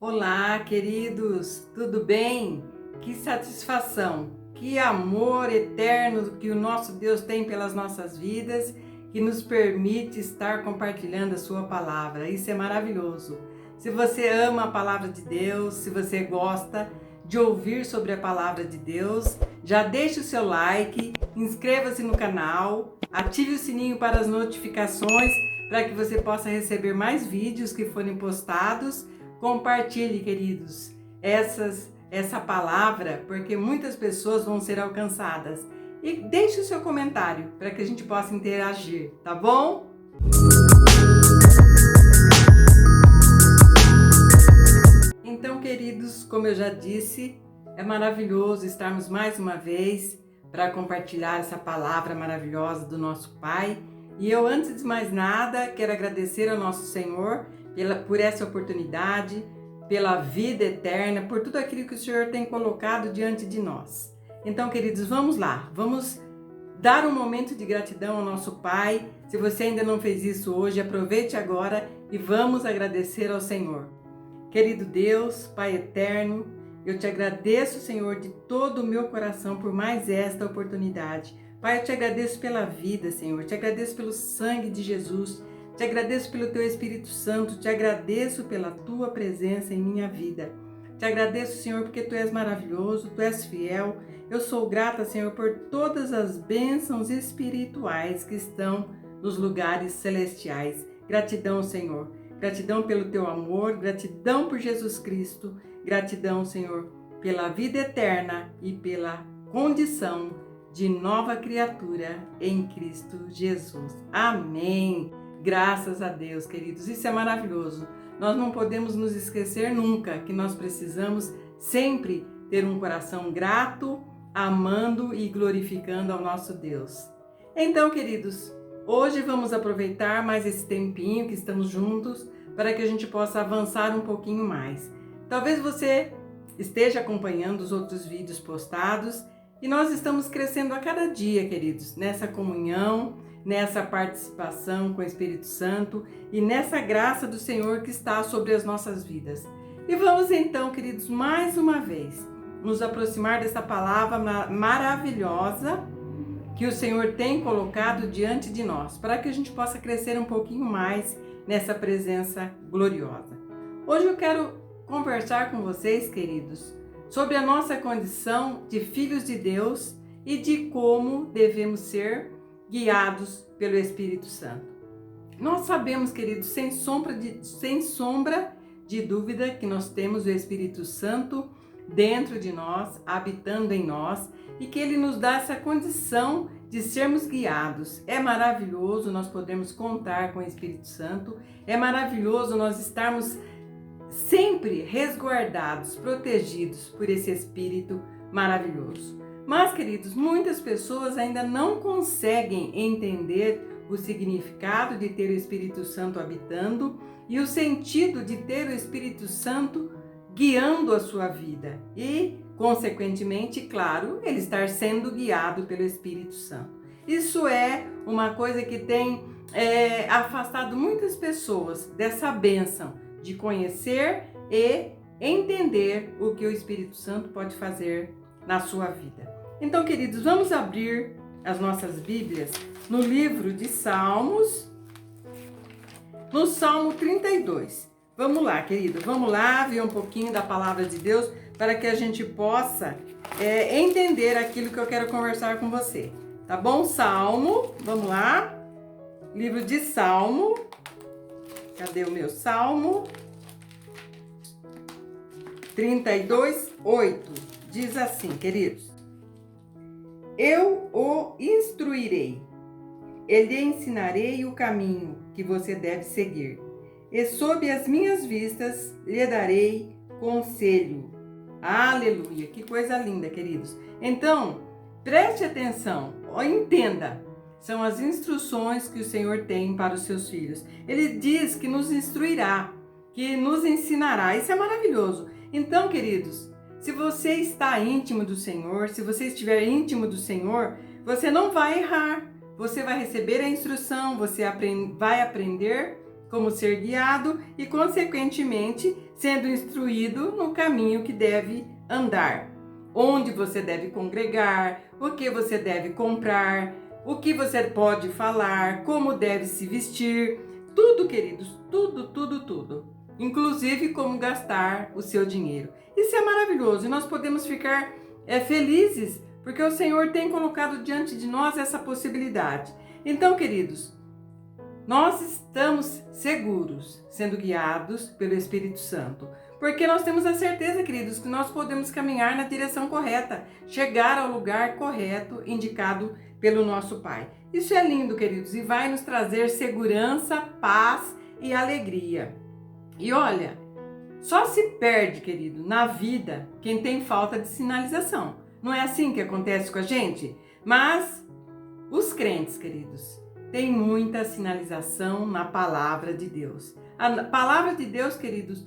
Olá, queridos, tudo bem? Que satisfação, que amor eterno que o nosso Deus tem pelas nossas vidas, que nos permite estar compartilhando a sua palavra. Isso é maravilhoso. Se você ama a palavra de Deus, se você gosta de ouvir sobre a palavra de Deus, já deixe o seu like, inscreva-se no canal, ative o sininho para as notificações para que você possa receber mais vídeos que forem postados. Compartilhe, queridos, essa palavra, porque muitas pessoas vão ser alcançadas. E deixe o seu comentário para que a gente possa interagir, tá bom? Então, queridos, como eu já disse, é maravilhoso estarmos mais uma vez para compartilhar essa palavra maravilhosa do nosso Pai. E eu, antes de mais nada, quero agradecer ao nosso Senhor por essa oportunidade, pela vida eterna, por tudo aquilo que o Senhor tem colocado diante de nós. Então, queridos, vamos lá, vamos dar um momento de gratidão ao nosso Pai. Se você ainda não fez isso hoje, aproveite agora e vamos agradecer ao Senhor. Querido Deus, Pai eterno, eu te agradeço, Senhor, de todo o meu coração por mais esta oportunidade. Pai, eu te agradeço pela vida, Senhor, te agradeço pelo sangue de Jesus, te agradeço pelo teu Espírito Santo, te agradeço pela tua presença em minha vida. Te agradeço, Senhor, porque tu és maravilhoso, tu és fiel. Eu sou grata, Senhor, por todas as bênçãos espirituais que estão nos lugares celestiais. Gratidão, Senhor. Gratidão pelo teu amor, gratidão por Jesus Cristo, gratidão, Senhor, pela vida eterna e pela condição de nova criatura em Cristo Jesus. Amém. Graças a Deus, queridos. Isso é maravilhoso. Nós não podemos nos esquecer nunca que nós precisamos sempre ter um coração grato, amando e glorificando ao nosso Deus. Então, queridos, hoje vamos aproveitar mais esse tempinho que estamos juntos para que a gente possa avançar um pouquinho mais. Talvez você esteja acompanhando os outros vídeos postados e nós estamos crescendo a cada dia, queridos, nessa comunhão, nessa participação com o Espírito Santo e nessa graça do Senhor que está sobre as nossas vidas. E vamos então, queridos, mais uma vez nos aproximar dessa palavra maravilhosa que o Senhor tem colocado diante de nós, para que a gente possa crescer um pouquinho mais nessa presença gloriosa. Hoje eu quero conversar com vocês, queridos, sobre a nossa condição de filhos de Deus e de como devemos ser guiados pelo Espírito Santo. Nós sabemos, queridos, sem sombra de dúvida, que nós temos o Espírito Santo dentro de nós, habitando em nós, e que Ele nos dá essa condição de sermos guiados. É maravilhoso nós podermos contar com o Espírito Santo, é maravilhoso nós estarmos sempre resguardados, protegidos por esse Espírito maravilhoso. Mas, queridos, muitas pessoas ainda não conseguem entender o significado de ter o Espírito Santo habitando e o sentido de ter o Espírito Santo guiando a sua vida e, consequentemente, claro, ele estar sendo guiado pelo Espírito Santo. Isso é uma coisa que tem afastado muitas pessoas dessa bênção de conhecer e entender o que o Espírito Santo pode fazer na sua vida. Então, queridos, vamos abrir as nossas Bíblias no livro de Salmos, no Salmo 32. Vamos lá, querido, vamos lá ver um pouquinho da palavra de Deus para que a gente possa entender aquilo que eu quero conversar com você. Tá bom? Salmo, vamos lá. Livro de Salmo. Cadê o meu Salmo? 32, 8. Diz assim, queridos. Eu o instruirei, e lhe ensinarei o caminho que você deve seguir. E sob as minhas vistas lhe darei conselho. Aleluia! Que coisa linda, queridos. Então, preste atenção, entenda. São as instruções que o Senhor tem para os seus filhos. Ele diz que nos instruirá, que nos ensinará. Isso é maravilhoso. Então, queridos, se você está íntimo do Senhor, se você estiver íntimo do Senhor, você não vai errar. Você vai receber a instrução, você vai aprender como ser guiado e, consequentemente, sendo instruído no caminho que deve andar. Onde você deve congregar, o que você deve comprar, o que você pode falar, como deve se vestir, tudo, queridos, tudo. Inclusive como gastar o seu dinheiro. Isso é maravilhoso e nós podemos ficar felizes porque o Senhor tem colocado diante de nós essa possibilidade. Então, queridos, nós estamos seguros, sendo guiados pelo Espírito Santo, porque nós temos a certeza, queridos, que nós podemos caminhar na direção correta, chegar ao lugar correto indicado pelo nosso Pai. Isso é lindo, queridos, e vai nos trazer segurança, paz e alegria. E olha, só se perde, querido, na vida quem tem falta de sinalização. Não é assim que acontece com a gente? Mas os crentes, queridos, tem muita sinalização na palavra de Deus. A palavra de Deus, queridos,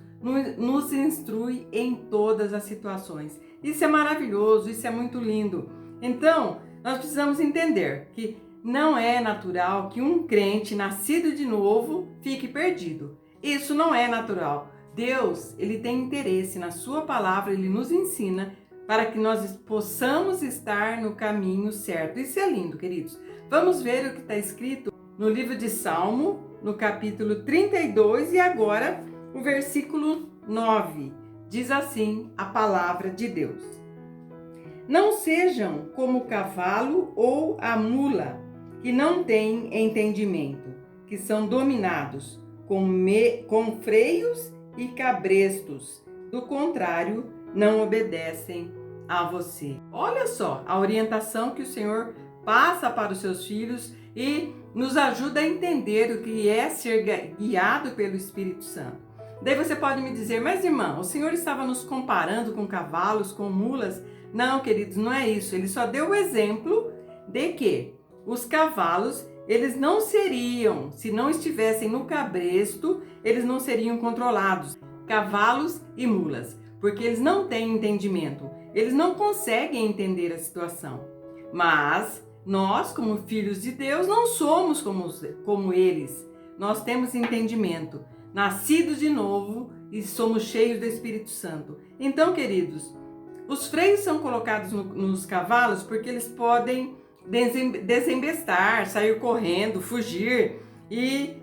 nos instrui em todas as situações. Isso é maravilhoso, isso é muito lindo. Então, nós precisamos entender que não é natural que um crente nascido de novo fique perdido. Isso não é natural. Deus, ele tem interesse na sua palavra, ele nos ensina para que nós possamos estar no caminho certo. Isso é lindo, queridos. Vamos ver o que está escrito no livro de Salmo, no capítulo 32 e agora o versículo 9. Diz assim a palavra de Deus: Não sejam como o cavalo ou a mula, que não têm entendimento, que são dominados com freios e cabrestos. Do contrário, não obedecem a você. Olha só a orientação que o Senhor passa para os seus filhos e nos ajuda a entender o que é ser guiado pelo Espírito Santo. Daí você pode me dizer, mas irmã, o Senhor estava nos comparando com cavalos, com mulas? Não, queridos, não é isso. Ele só deu o exemplo de que os cavalos, eles não seriam, se não estivessem no cabresto, eles não seriam controlados. Cavalos e mulas, porque eles não têm entendimento, eles não conseguem entender a situação. Mas nós, como filhos de Deus, não somos como eles. Nós temos entendimento, nascidos de novo e somos cheios do Espírito Santo. Então, queridos, os freios são colocados nos cavalos porque eles podem desembestar, sair correndo, fugir, e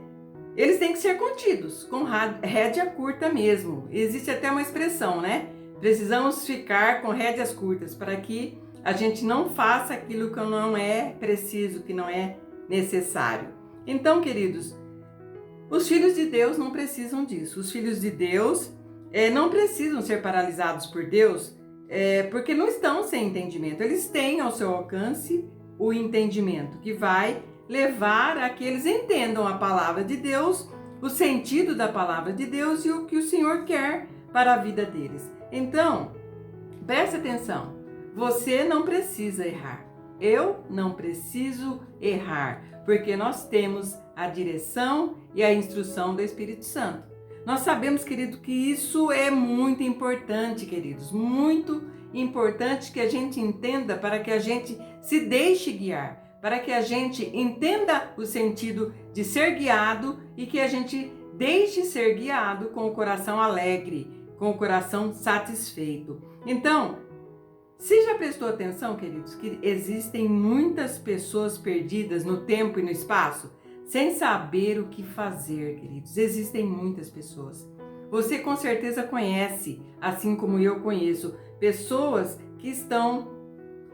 eles têm que ser contidos, com rédea curta mesmo. Existe até uma expressão, né? Precisamos ficar com rédeas curtas para que a gente não faça aquilo que não é preciso, que não é necessário. Então, queridos, os filhos de Deus não precisam disso. Os filhos de Deus não precisam ser paralisados por Deus, porque não estão sem entendimento. Eles têm ao seu alcance o entendimento, que vai levar a que eles entendam a palavra de Deus, o sentido da palavra de Deus e o que o Senhor quer para a vida deles. Então, preste atenção, você não precisa errar, eu não preciso errar, porque nós temos a direção e a instrução do Espírito Santo. Nós sabemos, querido, que isso é muito importante, queridos, muito importante que a gente entenda para que a gente se deixe guiar, para que a gente entenda o sentido de ser guiado e que a gente deixe ser guiado com o coração alegre, com o coração satisfeito. Então, você já prestou atenção, queridos, que existem muitas pessoas perdidas no tempo e no espaço, sem saber o que fazer, queridos? Existem muitas pessoas. Você com certeza conhece, assim como eu conheço, pessoas que estão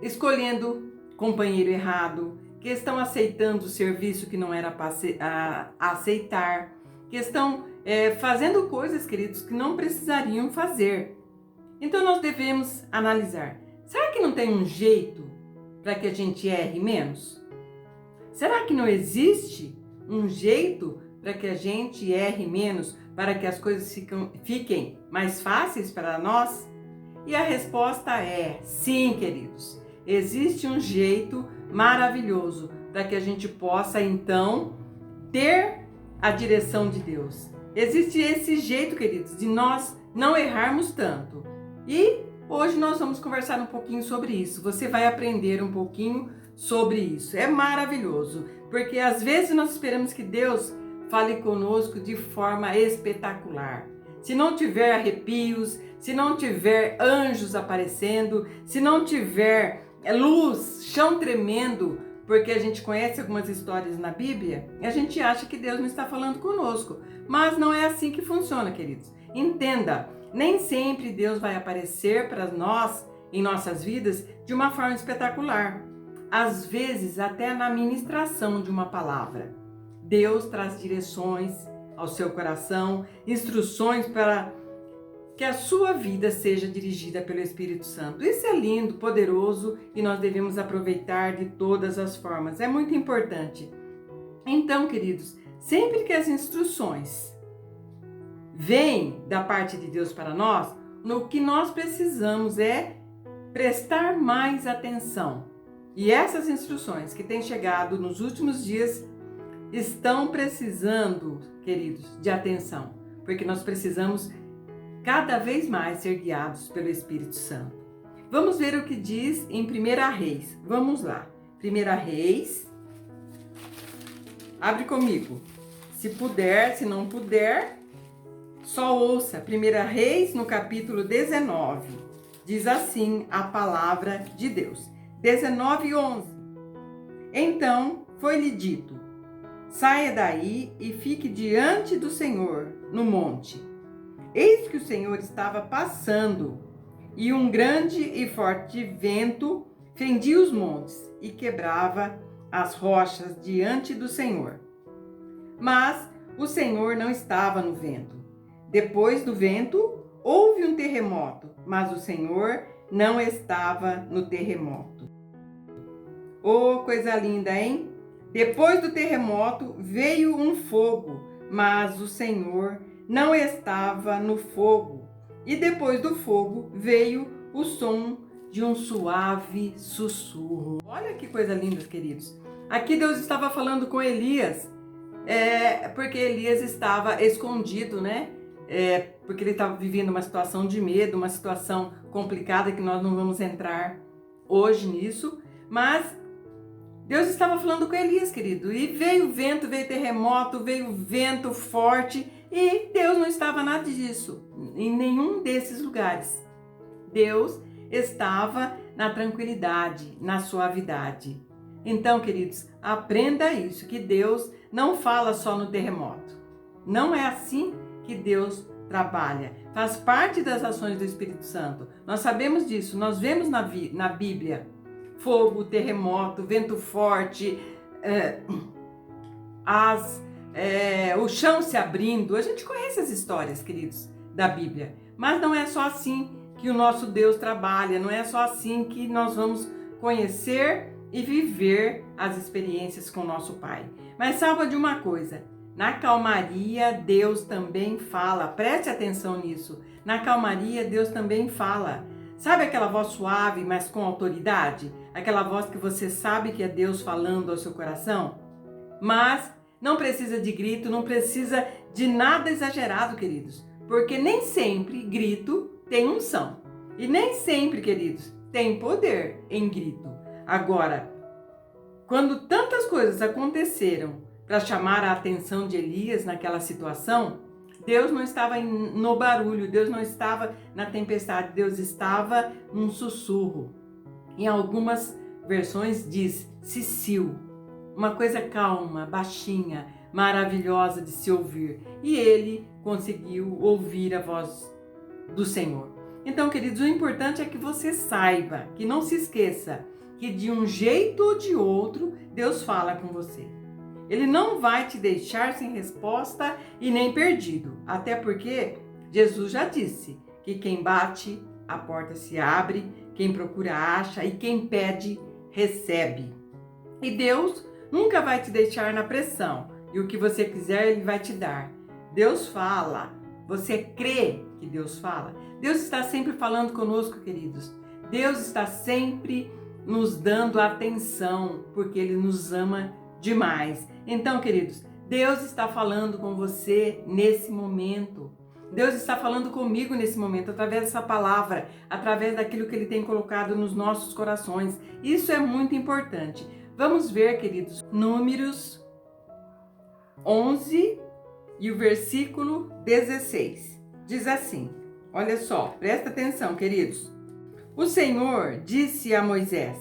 escolhendo companheiro errado, que estão aceitando o serviço que não era para aceitar, que estão fazendo coisas, queridos, que não precisariam fazer. Então nós devemos analisar, será que não tem um jeito para que a gente erre menos? Será que não existe um jeito para que a gente erre menos, para que as coisas fiquem mais fáceis para nós? E a resposta é sim, queridos. Existe um jeito maravilhoso para que a gente possa, então, ter a direção de Deus. Existe esse jeito, queridos, de nós não errarmos tanto. E hoje nós vamos conversar um pouquinho sobre isso. Você vai aprender um pouquinho sobre isso. É maravilhoso, porque às vezes nós esperamos que Deus fale conosco de forma espetacular. Se não tiver arrepios, se não tiver anjos aparecendo, se não tiver luz, chão tremendo, porque a gente conhece algumas histórias na Bíblia e a gente acha que Deus não está falando conosco. Mas não é assim que funciona, queridos. Entenda, nem sempre Deus vai aparecer para nós, em nossas vidas, de uma forma espetacular. Às vezes, até na ministração de uma palavra. Deus traz direções ao seu coração, instruções para que a sua vida seja dirigida pelo Espírito Santo. Isso é lindo, poderoso e nós devemos aproveitar de todas as formas. É muito importante. Então, queridos, sempre que as instruções vêm da parte de Deus para nós, no que nós precisamos é prestar mais atenção. E essas instruções que têm chegado nos últimos dias estão precisando, queridos, de atenção, porque nós precisamos cada vez mais ser guiados pelo Espírito Santo. Vamos ver o que diz em 1 Reis. Vamos lá. 1 Reis. Abre comigo. Se puder, se não puder, só ouça. 1 Reis, no capítulo 19. Diz assim a palavra de Deus. 19:11. Então foi-lhe dito: saia daí e fique diante do Senhor no monte. Eis que o Senhor estava passando, e um grande e forte vento fendia os montes e quebrava as rochas diante do Senhor. Mas o Senhor não estava no vento. Depois do vento, houve um terremoto, mas o Senhor não estava no terremoto. Oh, coisa linda, hein? Depois do terremoto, veio um fogo, mas o Senhor não estava no fogo. E depois do fogo veio o som de um suave sussurro. Olha que coisa linda, queridos. Aqui Deus estava falando com Elias, porque Elias estava escondido, né? Porque ele estava vivendo uma situação de medo, uma situação complicada que nós não vamos entrar hoje nisso. Mas Deus estava falando com Elias, querido. E veio vento, veio terremoto, veio vento forte. E Deus não estava nada disso, em nenhum desses lugares. Deus estava na tranquilidade, na suavidade. Então, queridos, aprenda isso, que Deus não fala só no terremoto. Não é assim que Deus trabalha. Faz parte das ações do Espírito Santo. Nós sabemos disso, nós vemos na Bíblia fogo, terremoto, vento forte, o chão se abrindo. A gente conhece as histórias, queridos, da Bíblia. Mas não é só assim que o nosso Deus trabalha, não é só assim que nós vamos conhecer e viver as experiências com o nosso Pai. Mas saiba de uma coisa, na calmaria Deus também fala, preste atenção nisso. Na calmaria Deus também fala. Sabe aquela voz suave, mas com autoridade? Aquela voz que você sabe que é Deus falando ao seu coração? Mas não precisa de grito, não precisa de nada exagerado, queridos. Porque nem sempre grito tem unção. E nem sempre, queridos, tem poder em grito. Agora, quando tantas coisas aconteceram para chamar a atenção de Elias naquela situação, Deus não estava no barulho, Deus não estava na tempestade, Deus estava num sussurro. Em algumas versões diz cicio. Uma coisa calma, baixinha, maravilhosa de se ouvir. E ele conseguiu ouvir a voz do Senhor. Então, queridos, o importante é que você saiba, que não se esqueça, que de um jeito ou de outro, Deus fala com você. Ele não vai te deixar sem resposta e nem perdido. Até porque Jesus já disse que quem bate, a porta se abre, quem procura acha e quem pede, recebe. E Deus nunca vai te deixar na pressão. E o que você quiser, Ele vai te dar. Deus fala. Você crê que Deus fala? Deus está sempre falando conosco, queridos. Deus está sempre nos dando atenção, porque Ele nos ama demais. Então, queridos, Deus está falando com você nesse momento. Deus está falando comigo nesse momento, através dessa palavra, através daquilo que Ele tem colocado nos nossos corações. Isso é muito importante. Vamos ver, queridos, Números, 11 e o versículo 16. Diz assim, olha só, presta atenção, queridos. O Senhor disse a Moisés: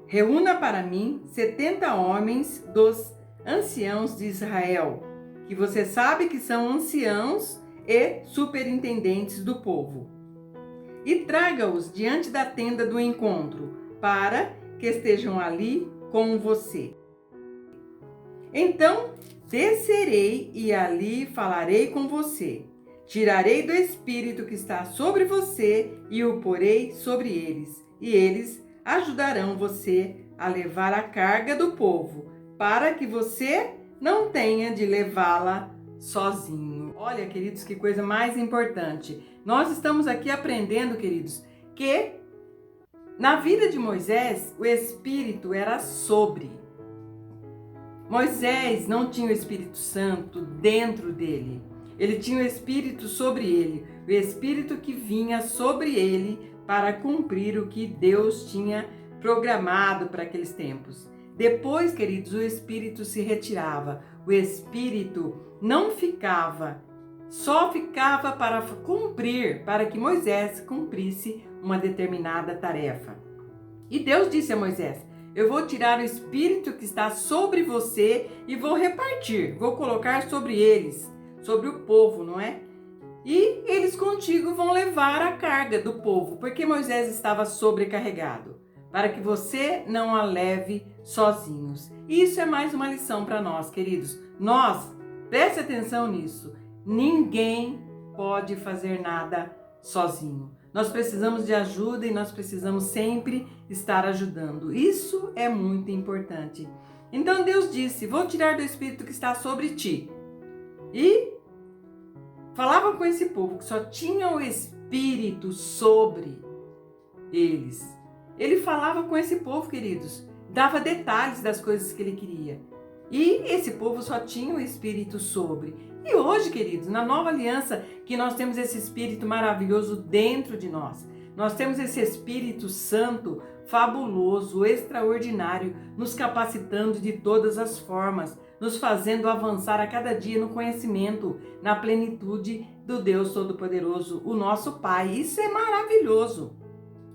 reúna para mim 70 homens dos anciãos de Israel, que você sabe que são anciãos e superintendentes do povo, e traga-os diante da tenda do encontro, para que estejam ali com você. Então descerei e ali falarei com você. Tirarei do espírito que está sobre você e o porei sobre eles, e eles ajudarão você a levar a carga do povo, para que você não tenha de levá-la sozinho. Olha, queridos, que coisa mais importante. Nós estamos aqui aprendendo, queridos, que na vida de Moisés, o Espírito era sobre. Moisés não tinha o Espírito Santo dentro dele. Ele tinha o Espírito sobre ele, o Espírito que vinha sobre ele para cumprir o que Deus tinha programado para aqueles tempos. Depois, queridos, o Espírito se retirava. O Espírito não ficava, só ficava para cumprir, para que Moisés cumprisse uma determinada tarefa. E Deus disse a Moisés: eu vou tirar o Espírito que está sobre você e vou repartir, vou colocar sobre eles, sobre o povo, não é? E eles contigo vão levar a carga do povo, porque Moisés estava sobrecarregado, para que você não a leve sozinhos. E isso é mais uma lição para nós, queridos. Preste atenção nisso, ninguém pode fazer nada sozinho. Nós precisamos de ajuda e nós precisamos sempre estar ajudando. Isso é muito importante. Então Deus disse: vou tirar do Espírito que está sobre ti. E falava com esse povo que só tinha o Espírito sobre eles. Ele falava com esse povo, queridos, dava detalhes das coisas que ele queria. E esse povo só tinha o Espírito sobre. E hoje, queridos, na nova aliança, que nós temos esse Espírito maravilhoso dentro de nós. Nós temos esse Espírito Santo fabuloso, extraordinário, nos capacitando de todas as formas, nos fazendo avançar a cada dia no conhecimento, na plenitude do Deus Todo-Poderoso, o nosso Pai. Isso é maravilhoso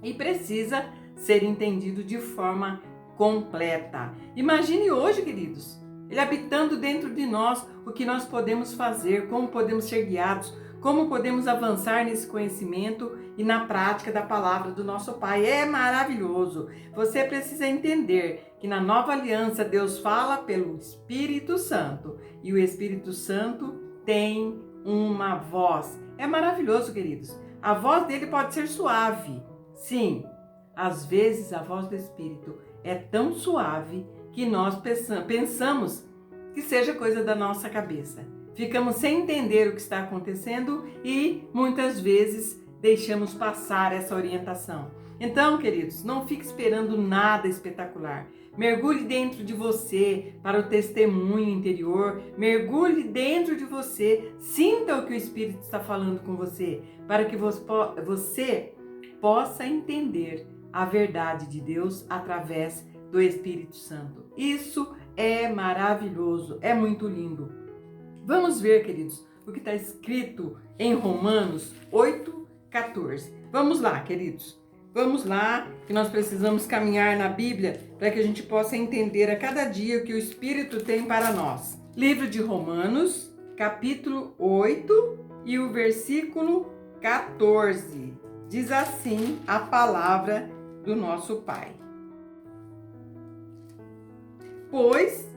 e precisa ser entendido de forma completa. Imagine hoje, queridos, Ele habitando dentro de nós, o que nós podemos fazer, como podemos ser guiados, como podemos avançar nesse conhecimento e na prática da palavra do nosso Pai. É maravilhoso. Você precisa entender que na nova aliança Deus fala pelo Espírito Santo e o Espírito Santo tem uma voz. É maravilhoso, queridos. A voz dele pode ser suave. Sim, às vezes a voz do Espírito é tão suave que nós pensamos que seja coisa da nossa cabeça. Ficamos sem entender o que está acontecendo e muitas vezes deixamos passar essa orientação. Então, queridos, não fique esperando nada espetacular. Mergulhe dentro de você para o testemunho interior. Mergulhe dentro de você. Sinta o que o Espírito está falando com você, para que você possa entender a verdade de Deus através do Espírito Santo. Isso é maravilhoso, é muito lindo. Vamos ver, queridos, o que está escrito em Romanos 8:14. Vamos lá, queridos. Vamos lá, que nós precisamos caminhar na Bíblia para que a gente possa entender a cada dia o que o Espírito tem para nós. Livro de Romanos, capítulo 8 e o versículo 14. Diz assim a palavra do nosso Pai. Pois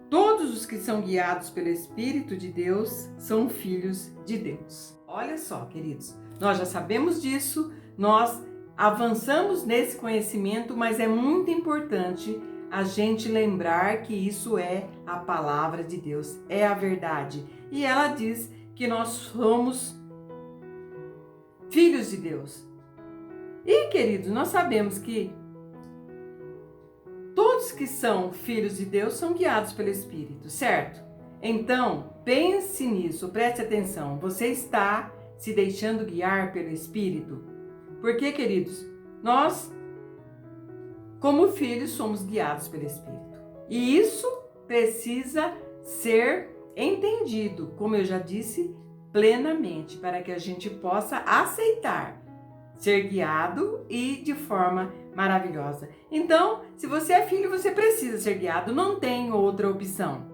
todos os que são guiados pelo Espírito de Deus são filhos de Deus. Olha só, queridos, nós já sabemos disso, nós avançamos nesse conhecimento, mas é muito importante a gente lembrar que isso é a palavra de Deus, é a verdade. E ela diz que nós somos filhos de Deus. E, queridos, nós sabemos que todos que são filhos de Deus são guiados pelo Espírito, certo? Então, pense nisso, preste atenção. Você está se deixando guiar pelo Espírito? Porque, queridos, nós, como filhos, somos guiados pelo Espírito. E isso precisa ser entendido, como eu já disse, plenamente, para que a gente possa aceitar, ser guiado e de forma maravilhosa. Então, se você é filho, você precisa ser guiado, não tem outra opção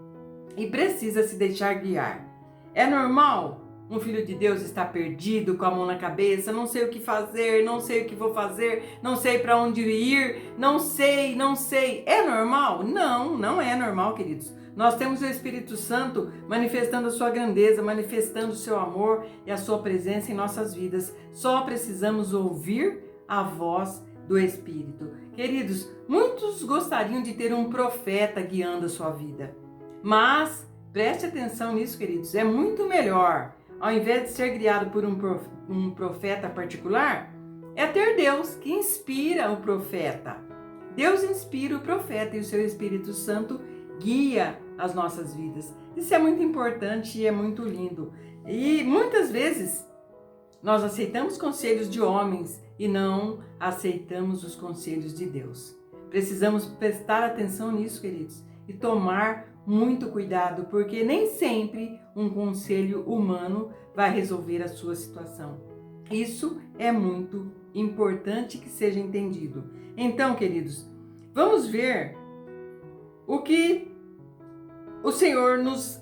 e precisa se deixar guiar. É normal um filho de Deus estar perdido, com a mão na cabeça, não sei o que fazer, não sei o que vou fazer, não sei para onde ir, não sei. É normal? Não, não é normal, queridos. Nós temos o Espírito Santo manifestando a sua grandeza, manifestando o seu amor e a sua presença em nossas vidas. Só precisamos ouvir a voz do Espírito. Queridos, muitos gostariam de ter um profeta guiando a sua vida. Mas preste atenção nisso, queridos. É muito melhor, ao invés de ser guiado por um profeta particular, é ter Deus que inspira o profeta. Deus inspira o profeta e o seu Espírito Santo guia as nossas vidas. Isso é muito importante e é muito lindo. E muitas vezes nós aceitamos conselhos de homens e não aceitamos os conselhos de Deus. Precisamos prestar atenção nisso, queridos, e tomar muito cuidado, porque nem sempre um conselho humano vai resolver a sua situação. Isso é muito importante que seja entendido. Então, queridos, vamos ver o que o Senhor nos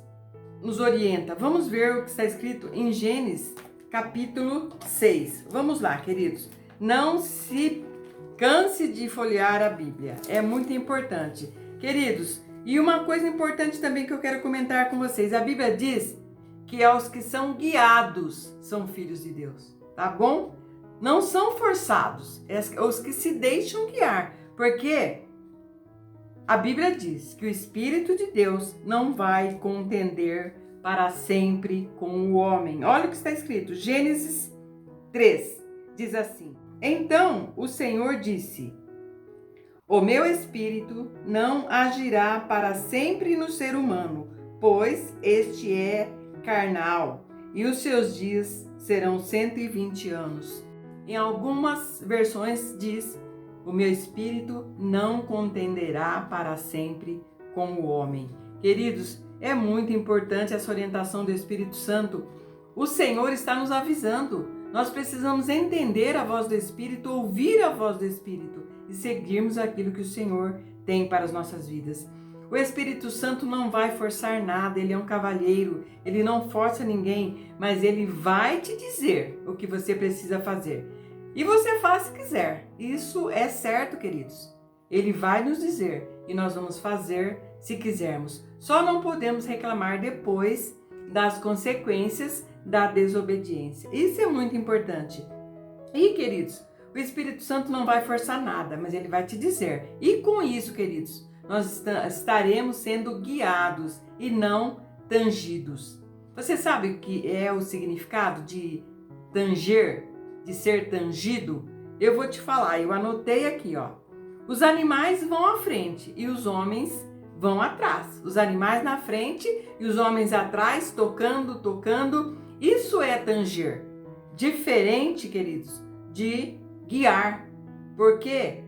orienta. Vamos ver o que está escrito em Gênesis, capítulo 6. Vamos lá, queridos. Não se canse de folhear a Bíblia. É muito importante. Queridos, e uma coisa importante também que eu quero comentar com vocês. A Bíblia diz que aos que são guiados são filhos de Deus. Tá bom? Não são forçados. É os que se deixam guiar. Porque a Bíblia diz que o Espírito de Deus não vai contender para sempre com o homem. Olha o que está escrito, Gênesis 3, diz assim: Então o Senhor disse: O meu Espírito não agirá para sempre no ser humano, pois este é carnal, e os seus dias serão 120 anos. Em algumas versões diz: O meu Espírito não contenderá para sempre com o homem. Queridos, é muito importante essa orientação do Espírito Santo. O Senhor está nos avisando. Nós precisamos entender a voz do Espírito, ouvir a voz do Espírito e seguirmos aquilo que o Senhor tem para as nossas vidas. O Espírito Santo não vai forçar nada, ele é um cavalheiro, ele não força ninguém, mas ele vai te dizer o que você precisa fazer. E você faz se quiser. Isso é certo, queridos. Ele vai nos dizer e nós vamos fazer se quisermos. Só não podemos reclamar depois das consequências da desobediência. Isso é muito importante. E, queridos, o Espírito Santo não vai forçar nada, mas ele vai te dizer. E com isso, queridos, nós estaremos sendo guiados e não tangidos. Você sabe o que é o significado de tanger, de ser tangido? Eu vou te falar, eu anotei aqui, ó. Os animais vão à frente e os homens vão atrás. Os animais na frente e os homens atrás, tocando. Isso é tanger. Diferente, queridos, de guiar. Porque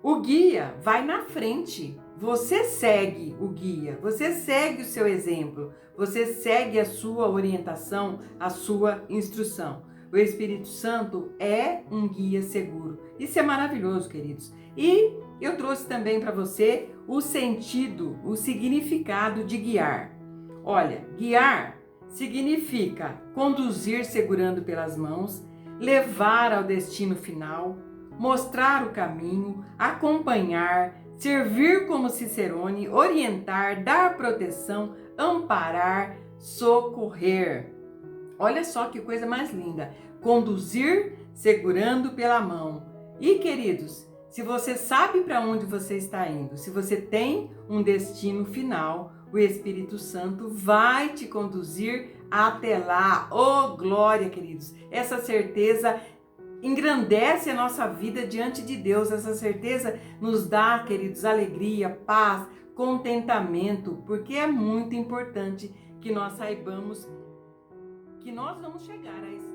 o guia vai na frente. Você segue o guia, você segue o seu exemplo, você segue a sua orientação, a sua instrução. O Espírito Santo é um guia seguro. Isso é maravilhoso, queridos. E eu trouxe também para você o sentido, o significado de guiar. Olha, guiar significa conduzir segurando pelas mãos, levar ao destino final, mostrar o caminho, acompanhar, servir como cicerone, orientar, dar proteção, amparar, socorrer. Olha só que coisa mais linda. Conduzir segurando pela mão. E, queridos, se você sabe para onde você está indo, se você tem um destino final, o Espírito Santo vai te conduzir até lá. Oh, glória, queridos! Essa certeza engrandece a nossa vida diante de Deus. Essa certeza nos dá, queridos, alegria, paz, contentamento, porque é muito importante que nós saibamos que nós vamos chegar a esse